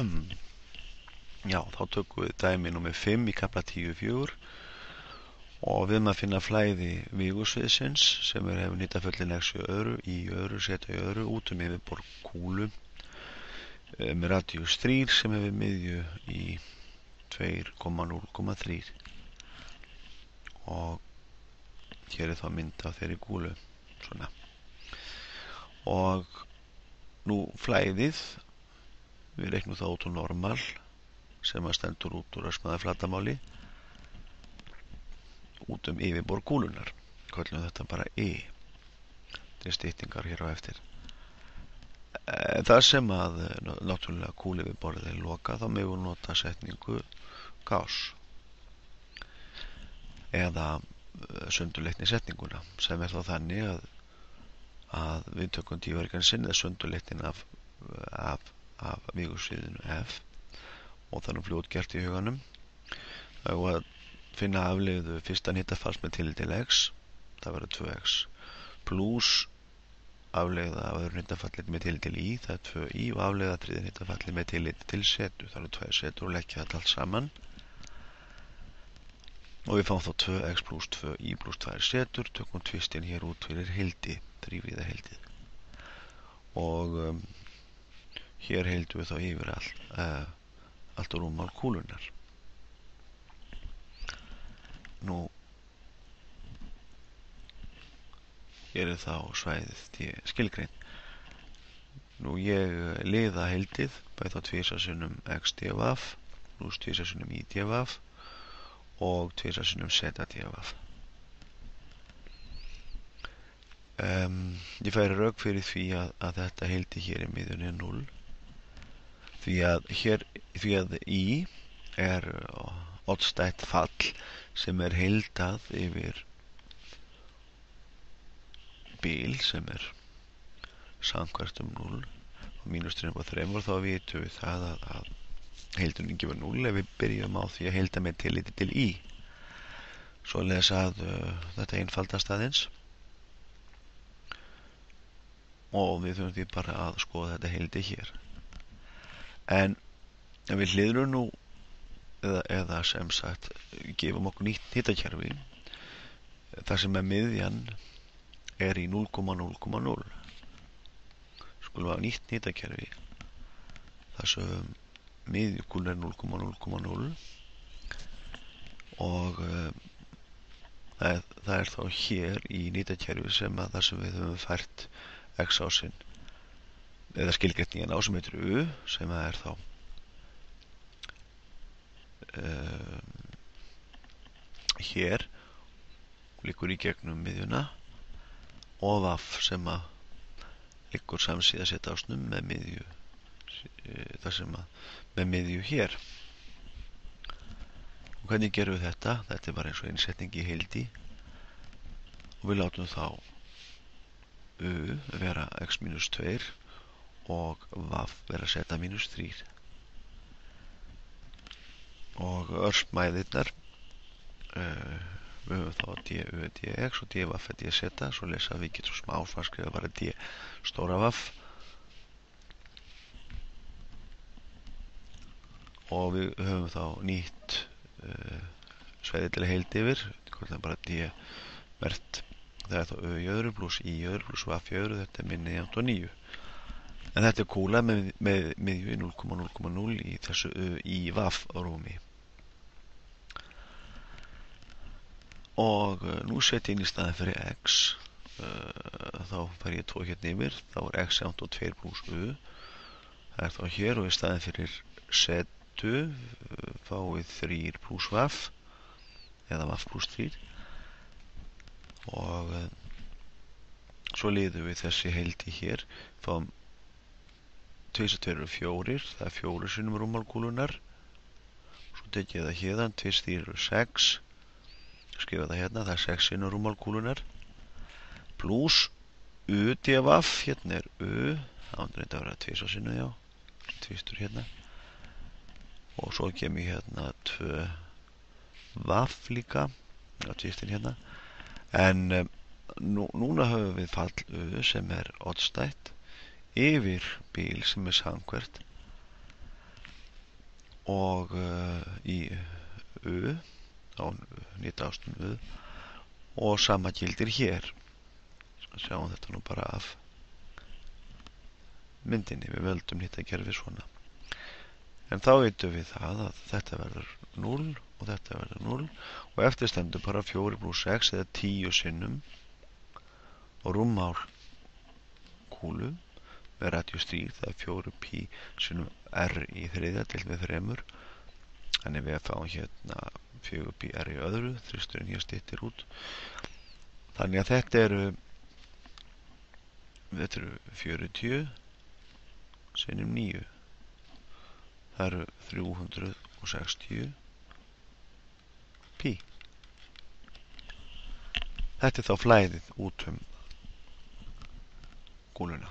Já, þá tökum við dæmi númer 5 í kafla 10.4 og við maður finna flæði vígursviðsins sem hefur nýtaföllin x í öðru, seta í öðru, út yfirborð kúlu með radíus 3 sem hefur miðju í 2,0,3 og hér þá mynd af þeirri kúlu svona. Og nú flæðið við reiknum það út úr normal sem að stendur út úr flatarmáli út yfirborð kúlunar, köllum þetta bara þetta styttingar hér á eftir. Það sem að náttúrulega kúlu yfirborðið er lokað, þá megum við nota setningu Gauss eða sundurleitni setninguna sem þá þannig að við tökum dívergensinn eða sundurleitnin af vígursviðinu F og þannig fljótgert í huganum og að finna afleiðu fyrsta hittafalls með tilliti til x, það verður 2x pluss afleiða af öðru hittafalli með tilliti til y, það er 2y og afleiða þriðja hittafalli með tilliti til setu, það eru 2 setur og leggja þetta allt saman og við fáum þá 2x pluss 2y pluss 2 setur, tökum tvistin hér út fyrir heildi, þrívíða heildið og hér heildum við þá yfir allt úr rúmmál kúlunar. Nú hér þá svæðið skilgreint. Nú ég liða heildið bæði þá tvisvarsinnum x dvaf pluss tvisvarsinnum y dvaf og tvisvarsinnum z dvaf. Ég færi rök fyrir því að þetta heildi hér í miðjunni 0 því að y er oddstætt fall sem er heildað yfir bil sem er samkvæmt 0 og mínus 3,3 og þá vitum við það að heildun gefur 0 ef við byrjum á því að heilda með tilliti til y. Svoleiðis að þetta einfaldast aðeins og við þurfum því bara að skoða þetta heildi hér. En við hliðrum nú eða sem sagt gefum okkur nýtt hitakerfi þar sem miðjan er í 0,0,0 skulum hafa nýtt hitakerfi þar sem miðjukúlan er 0,0,0 og það er þá hér í nýtakerfi sem að þar sem við höfum fært x-ásinn eða skilgreitningin á sem heitir u sem að er þá hér liggur í gegnum miðjuna og vaff sem að liggur samsíða setásnum með miðju þar sem að með miðju hér. Og hvernig gerum við þetta? Þetta er bara eins og einsetning í heildi og við látum þá u vera x mínus 2 og vaff vera z mínus 3 og örsmæðirnar við höfum þá du er dx og dvaff er dz svo lesa við getum smá áfanskriða bara d stóra vaff og við höfum þá nýtt svæði til að heildi yfir það er bara d mert það er þá ö í öðru pluss í öðru pluss vaff í öðru þetta er minni 9 en þetta er kúla með miðju í 0,0,0 í þessu ö í vaff rúmi og nú setjum ég inn í staðin fyrir x þá fær ég 2 hérna yfir þá er x jafnt og 2 pluss u það er þá hér og í staðin fyrir setu fáið 3 pluss vaff eða vaff pluss 3 og svo liðum við þessi heildi hér fáum 2 og 2 eru 4 það er 4 sinnum rúmmál kúlunar svo tek ég það hérðan 2 og 3 eru 6 skrifa það hérna það er 6 sinnum rúmmál kúlunar pluss u dvaff hérna er u það ándur þetta að vera 2 sinnum já tvistur hérna og svo kem ég hérna 2 vaff líka já tvistur hérna en núna höfum við fall u sem er oddstætt yfir bil sem er samhvert og í U, á nýta ástum U, og sama gildir hér. Sjáum þetta nú bara af myndinni, við völdum nýta kerfi svona. En þá veitum við það að þetta verður 0 og þetta verður 0 og eftir stendur bara 4 + 6 eða 10 sinnum og rúmmál kúlu með radíus 3, það er 4π sinnum r í þriðja deilt með 3. Þannig við fáum hérna 4π r í öðru, þristurinn hér styttir út. Þannig að þetta eru 40 sinnum 9. Það eru 360 π. Þetta er þá flæðið út kúluna.